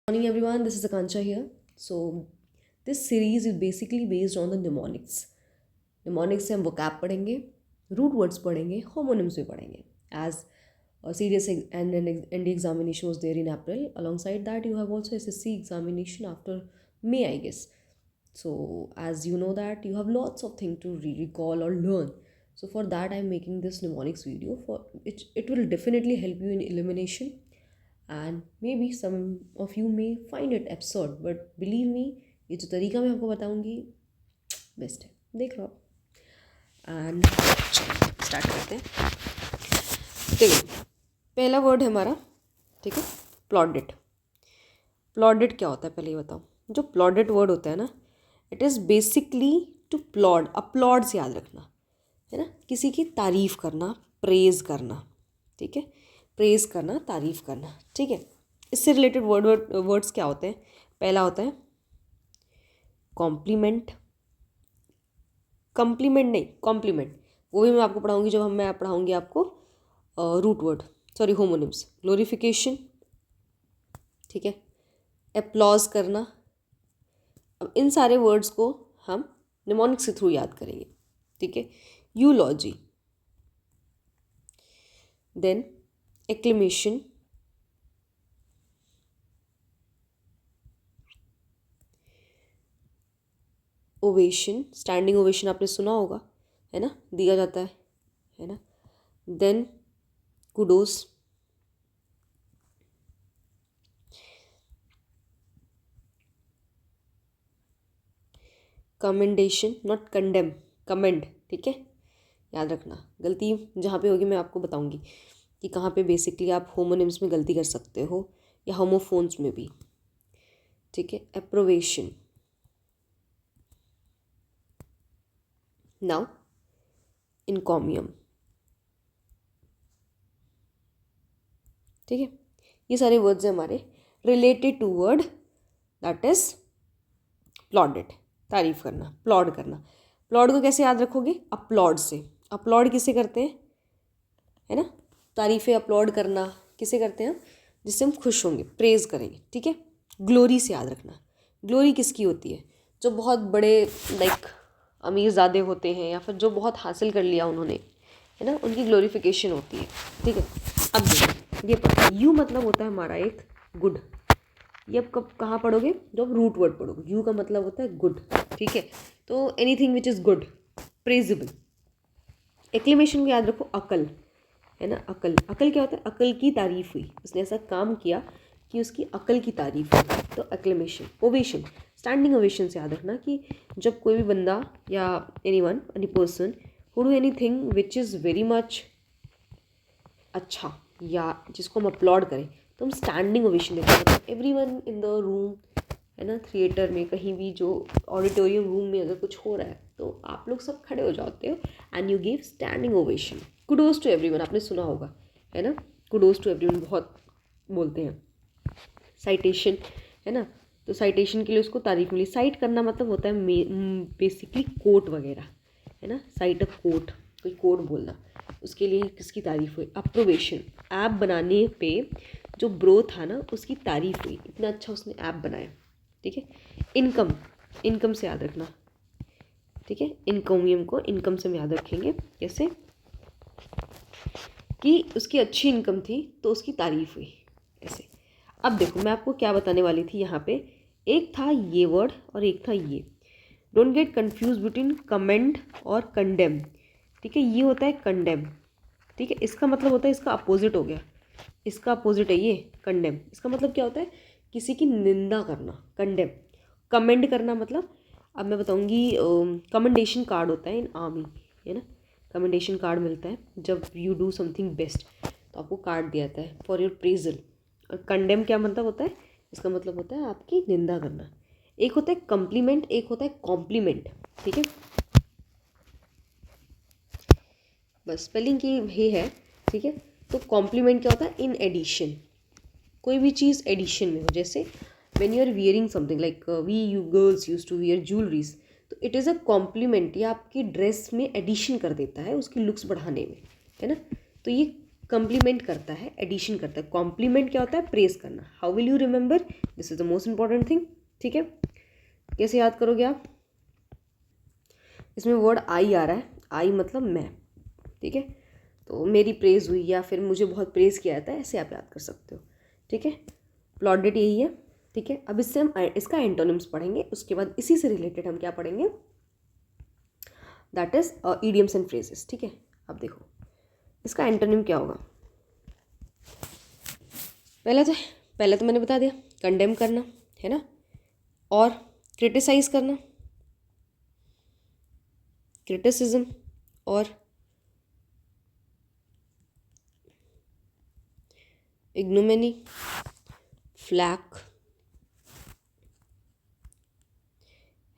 Morning everyone, this is Akanksha here. So this series is basically based on the mnemonics. Mnemonics से हम vocab पढ़ेंगे, root words पढ़ेंगे, homonyms भी पढ़ेंगे. As a serious and an ND examination was there in April. Alongside that, you have also SSC examination after May, I guess. So as you know that you have lots of things to recall or learn. So for that, I'm making this mnemonics video. For it will definitely help you in elimination and maybe some of you may find it absurd but believe me ये जो तरीका मैं आपको बताऊंगी best है. देख लो and start करते हैं. देखो पहला वर्ड है हमारा, ठीक है, प्लॉडेड. प्लॉडेड क्या होता है पहले ये बताओ. जो प्लॉडेड वर्ड होता है ना, it is basically to applaud. Upload से याद रखना है ना, किसी की तारीफ़ करना, प्रेज़ करना, ठीक है, प्रेज़ करना, तारीफ़ करना, ठीक है. इससे रिलेटेड वर्ड्स क्या होते हैं. पहला होता है कॉम्प्लीमेंट. कॉम्प्लीमेंट नहीं, कॉम्प्लीमेंट वो भी मैं आपको पढ़ाऊंगी जब मैं पढ़ाऊंगी आपको root word, sorry homonyms. Glorification, ठीक है, एप्लॉज करना. अब इन सारे वर्ड्स को हम निमोनिक्स के थ्रू याद करेंगे, ठीक है. Eulogy, then acclamation, ovation. Standing ovation आपने सुना होगा, है ना, दिया जाता है ना. Then kudos, commendation, not condemn, commend, ठीक है. याद रखना, गलती जहाँ पे होगी मैं आपको बताऊंगी कि कहाँ पे बेसिकली आप होमोनिम्स में गलती कर सकते हो या होमोफोन्स में भी, ठीक है. अप्रोवेशन. नाउ इनकॉमियम, ठीक है. ये सारे वर्ड्स हैं हमारे related to word that is applauded. तारीफ करना, प्लॉड करना. प्लॉड को कैसे याद रखोगे. अपलॉड से. अपलॉड किसे करते हैं, है ना, तारीफ़ें अपलॉड करना किसे करते हैं, जिससे हम खुश होंगे, प्रेज़ करेंगे, ठीक है. ग्लोरी से याद रखना. ग्लोरी किसकी होती है, जो बहुत बड़े लाइक अमीरज़ादे होते हैं या फिर जो बहुत हासिल कर लिया उन्होंने, है ना, उनकी ग्लोरिफिकेशन होती है, ठीक है. अब देखो ये पढ़ो. यू मतलब होता है हमारा एक गुड. ये अब कब कहाँ पढ़ोगे, जब रूट वर्ड पढ़ोगे. यू का मतलब होता है गुड, ठीक है. तो एनीथिंग विच इज़ गुड, प्रेजेबल. एक्लेमेशन को याद रखो, अकल, है ना. अकल, अकल क्या होता है, अकल की तारीफ़ हुई, उसने ऐसा काम किया कि उसकी अकल की तारीफ़ हुई, तो एक्लेमेशन. ओवेशन, स्टैंडिंग ओवेशन से याद रखना कि जब कोई भी बंदा या anyone, any person who do anything which is very much अच्छा या जिसको हम अपलॉड करें तो हम स्टैंडिंग ओवेशन देते हैं. मतलब एवरीवन इन द रूम, है ना, थिएटर में कहीं भी, जो ऑडिटोरियम रूम में अगर कुछ हो रहा है तो आप लोग सब खड़े हो जाते हो and you give standing ovation. Kudos to everyone आपने सुना होगा, है ना. कुडोज टू एवरीवन बहुत बोलते हैं. साइटेशन, है ना, तो साइटेशन के लिए उसको तारीफ मिली. साइट करना मतलब होता है बेसिकली कोट वगैरह, है ना. साइट अ कोट, कोई कोट बोलना, उसके लिए किसकी तारीफ हुई. अप्रोवेशन, ऐप बनाने पे जो ब्रो था ना उसकी तारीफ हुई, इतना अच्छा उसने ऐप बनाया, ठीक है. इनकम, इनकम से याद रखना, ठीक है. इनकमियम को इनकम से हम याद रखेंगे कैसे, कि उसकी अच्छी इनकम थी तो उसकी तारीफ हुई, ऐसे. अब देखो मैं आपको क्या बताने वाली थी यहाँ पे. एक था ये वर्ड और एक था ये. Don't get confuse between commend और कंडेम, ठीक है. ये होता है कंडेम, ठीक है. इसका मतलब होता है, इसका अपोजिट हो गया, इसका अपोजिट है ये कंडेम. इसका मतलब क्या होता है, किसी की निंदा करना, कंडेम. कमेंड करना मतलब, अब मैं बताऊंगी, कमेंडेशन कार्ड होता है इन आर्मी, है ना. कमेंडेशन कार्ड मिलता है जब यू डू समथिंग बेस्ट, तो आपको कार्ड दिया जाता है फॉर योर प्रेजल. और कंडेम क्या मतलब होता है, इसका मतलब होता है आपकी निंदा करना. एक होता है कम्प्लीमेंट, एक होता है कॉम्प्लीमेंट, ठीक है. बस स्पेलिंग की ही है, ठीक है. तो कॉम्प्लीमेंट क्या होता है, इन एडिशन. कोई भी चीज़ एडिशन में हो, जैसे when you are wearing something like we you girls use to wear jewelleries, तो इट इज़ अ कॉम्प्लीमेंट. ये आपकी ड्रेस में एडिशन कर देता है, उसकी लुक्स बढ़ाने में, है ना. तो ये कम्प्लीमेंट करता है, एडिशन करता है। कॉम्प्लीमेंट क्या होता है? प्रेज करना। How will you remember? This is the most important thing. ठीक है, कैसे याद करोगे आप? इसमें वर्ड आई आ रहा है, आई मतलब मैं। ठीक है, तो मेरी प्रेज हुई या फिर मुझे बहुत प्रेज किया जाता है, ऐसे आप याद कर सकते हो। ठीक है, प्लॉडेड यही है। ठीक है, अब इससे हम इसका एंटोनिम्स पढ़ेंगे, उसके बाद इसी से रिलेटेड हम क्या पढ़ेंगे? That is idioms and phrases. ठीक है, अब देखो इसका एंटोनिम क्या होगा। पहले तो मैंने बता दिया, कंडेम करना है ना, और क्रिटिसाइज करना, क्रिटिसिज्म, और इग्नोमेनी, फ्लैक,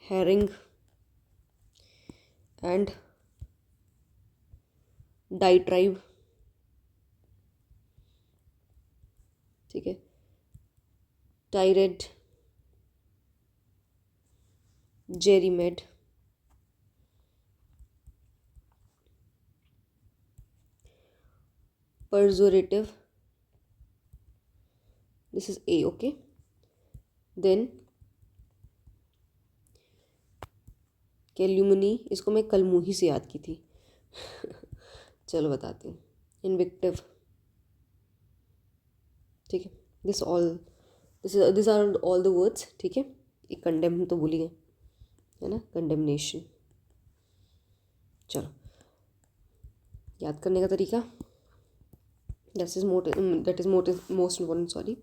herring and diatribe। ठीक है, tirade, जेरीमेड, perzorative, this is A, okay। then कैल्यूमनी, इसको मैं कलमुही से याद की थी चलो बताती हूँ। इनविक्टिव। ठीक है, this are all the words. ठीक है, एक कंडेम तो भूल ही गए, है ना, कंडेमनेशन। चलो याद करने का तरीका, that is most important, sorry.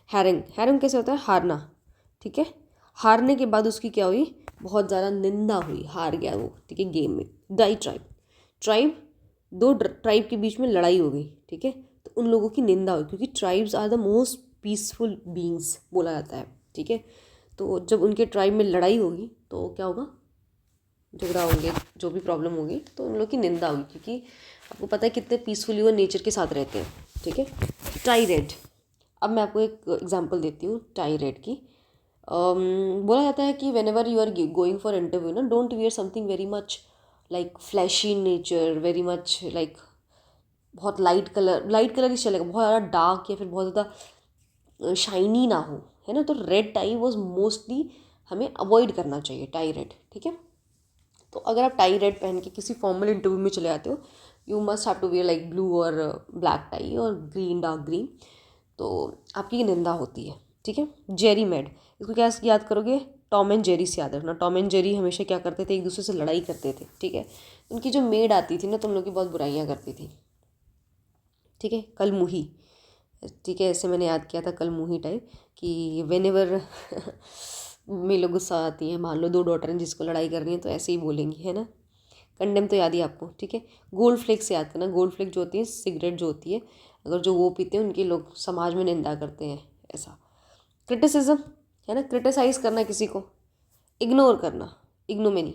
Herring कैसे होता है? हारना। ठीक है, हारने के बाद उसकी क्या हुई? बहुत ज़्यादा निंदा हुई, हार गया वो। ठीक है, गेम में। ट्राइब, दो ट्राइब के बीच में लड़ाई हो गई। ठीक है, तो उन लोगों की निंदा हुई, क्योंकि tribes are the most peaceful beings बोला जाता है। ठीक है, तो जब उनके ट्राइब में लड़ाई होगी तो क्या होगा? झगड़ा होंगे, जो भी प्रॉब्लम होगी, तो उन लोग की निंदा होगी, क्योंकि आपको पता है कितने पीसफुली वो नेचर के साथ रहते हैं। ठीक है, टाइरेड। अब मैं आपको एक एग्जांपल देती हूँ टाइरेड की। बोला जाता है कि whenever you are going for interview ना, don't wear something very much like flashy in nature, very much like बहुत लाइट कलर ही चलेगा, बहुत ज़्यादा डार्क या फिर बहुत ज़्यादा शाइनी ना हो, है ना। तो रेड टाई वॉज मोस्टली हमें अवॉइड करना चाहिए, टाई रेड। ठीक है, तो अगर आप टाई रेड पहन के किसी फॉर्मल इंटरव्यू में चले जाते हो, you must have to wear like blue और ब्लैक टाई और ग्रीन, डार्क ग्रीन, तो आपकी निंदा होती है। ठीक है, जेरी मेड, इसको क्या याद करोगे? टॉम एंड जेरी से याद रखना। टॉम एंड जेरी हमेशा क्या करते थे? एक दूसरे से लड़ाई करते थे। ठीक है, उनकी जो मेड आती थी ना, तो उन लोग की बहुत बुराइयाँ करती थी। ठीक है, कलमुही। ठीक है, ऐसे मैंने याद किया था कलमुही टाइप, कि वेन एवर मेरे लोग गुस्सा आती हैं, मान लो दो डॉटर हैं जिसको लड़ाई करनी है, तो ऐसे ही बोलेंगी, है ना। कंडेम तो याद ही आपको। ठीक है, गोल्ड फ्लेक से याद करना। गोल्ड फ्लेक जो होती है सिगरेट जो होती है, अगर जो वो पीते हैं उनके लोग समाज में निंदा करते हैं, ऐसा। क्रिटिसिज्म है ना, क्रिटिसाइज़ करना किसी को। इग्नोर करना, इग्नोमेनी।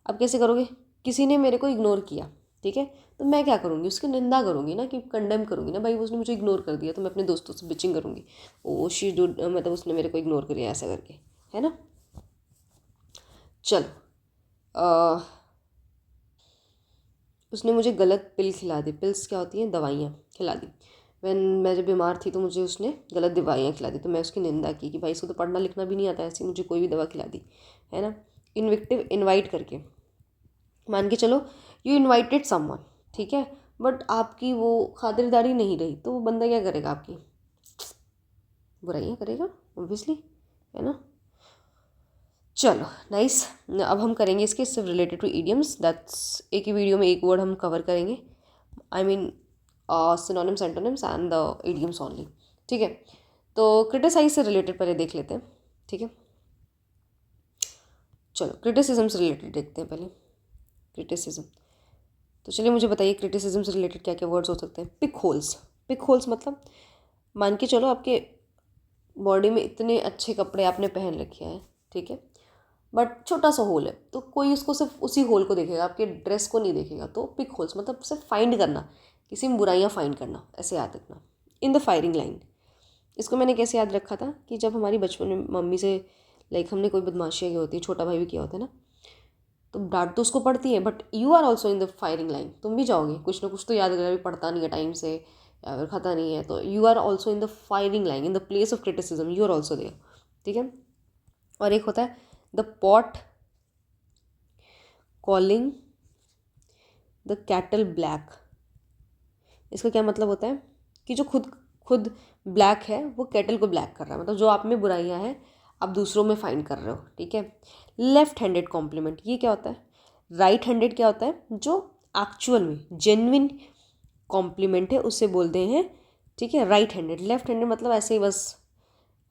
अब कैसे करोगे? किसी ने मेरे को इग्नोर किया, ठीक है, तो मैं क्या करूँगी? उसकी निंदा करूँगी ना, कि कंडेम करूँगी ना, भाई उसने मुझे इग्नोर कर दिया, तो मैं अपने दोस्तों से बिचिंग करूँगी, ओ शी डू, मतलब उसने मेरे को इग्नोर किया ऐसा करके, है ना। चलो, उसने मुझे गलत पिल खिला दी। पिल्स क्या होती हैं? दवाइयाँ खिला दी। मैं जब बीमार थी तो मुझे उसने गलत दवाइयाँ खिला दी, तो मैं उसकी निंदा की कि भाई इसको तो पढ़ना लिखना भी नहीं आता, ऐसी मुझे कोई भी दवा खिला दी, है ना। इन्विक्टिव, इनवाइट करके, मान के चलो यू इनवाइटेड समवन, ठीक है, बट आपकी वो खातिरदारी नहीं रही, तो वो बंदा क्या करेगा? आपकी बुराइयाँ करेगा, ऑब्वियसली, है ना। चलो नाइस। अब हम करेंगे इसके सिर्फ रिलेटेड टू इडियम्स, दैट्स एक ही वीडियो में एक वर्ड हम कवर करेंगे, I mean synonyms, antonyms and the idioms only. ठीक है, तो क्रिटिसाइज से रिलेटेड पहले देख लेते हैं। ठीक है, चलो क्रिटिसिज्म से रिलेटेड देखते हैं पहले। क्रिटिसिज्म, तो चलिए मुझे बताइए क्रिटिसिज्म से रिलेटेड क्या क्या वर्ड्स हो सकते हैं। Pick holes. पिक होल्स मतलब मान के चलो आपके बॉडी में इतने अच्छे कपड़े आपने पहन रखे हैं, ठीक है, बट छोटा सा होल है, तो कोई उसको सिर्फ उसी होल को देखेगा, आपके ड्रेस को नहीं देखेगा। तो पिक होल्स मतलब सिर्फ फाइंड करना, किसी में बुराइयाँ फाइंड करना, ऐसे याद रखना। इन द फायरिंग लाइन, इसको मैंने कैसे याद रखा था कि जब हमारी बचपन में मम्मी से लाइक हमने कोई बदमाशियाँ की होती है, छोटा भाई भी किया होता है ना, तो डांट तो उसको पड़ती है, but you are also in the firing line, तुम भी जाओगे, कुछ ना कुछ तो याद करेगा, भी पढ़ता नहीं है टाइम से, या फिर खाता नहीं है, तो you are also in the firing line, in the place of criticism, you are also there, ठीक है। और एक होता है the pot calling the kettle black. इसका क्या मतलब होता है कि जो खुद खुद ब्लैक है वो कैटल को ब्लैक कर रहा है, मतलब जो आप में बुराइयां हैं आप दूसरों में फाइंड कर रहे हो, ठीक है। लेफ्ट हैंडेड कॉम्प्लीमेंट, ये क्या होता है? राइट हैंडेड क्या होता है? जो एक्चुअल में जेन्युइन कॉम्प्लीमेंट है उसे बोलते हैं, ठीक है, राइट हैंडेड। लेफ्ट हैंडेड मतलब ऐसे ही बस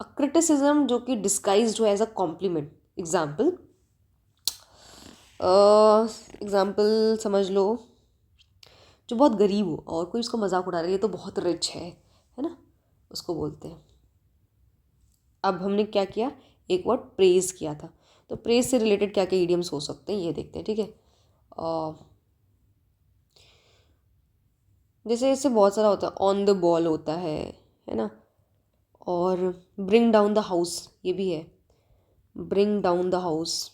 अ क्रिटिसिज्म जो कि डिस्गाइज्ड हो एज अ कॉम्प्लीमेंट। एग्जाम्पल समझ लो, जो बहुत गरीब हो और कोई उसका मजाक उड़ा रहा है, ये तो बहुत रिच है ना, उसको बोलते हैं। अब हमने क्या किया, एक वर्ड प्रेज किया था, तो प्रेज से रिलेटेड क्या क्या इडियम्स हो सकते हैं ये देखते हैं, ठीक है। जैसे इससे बहुत सारा होता है, ऑन द बॉल होता है ना, और ब्रिंग डाउन द हाउस, ये भी है, ब्रिंग डाउन द हाउस।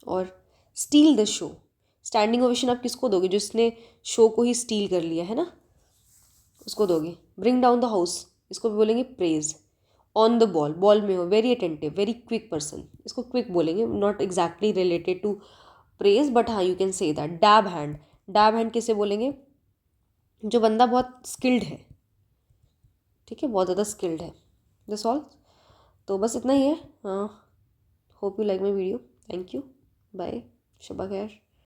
और steel the show, standing ovation आप किसको दोगे? जिसने शो को ही स्टील कर लिया है ना, उसको दोगे। ब्रिंग डाउन द हाउस, इसको भी बोलेंगे praise. On the ball, ball में हो, very attentive, very quick person, इसको क्विक बोलेंगे, not exactly related to praise but हाँ you can say that. Dab hand, dab hand किसे बोलेंगे? जो बंदा बहुत स्किल्ड है, ठीक है, बहुत ज़्यादा स्किल्ड है। दिस ऑल, तो बस इतना ही है। हाँ, hope you like my video, thank you, bye, शबा खैर।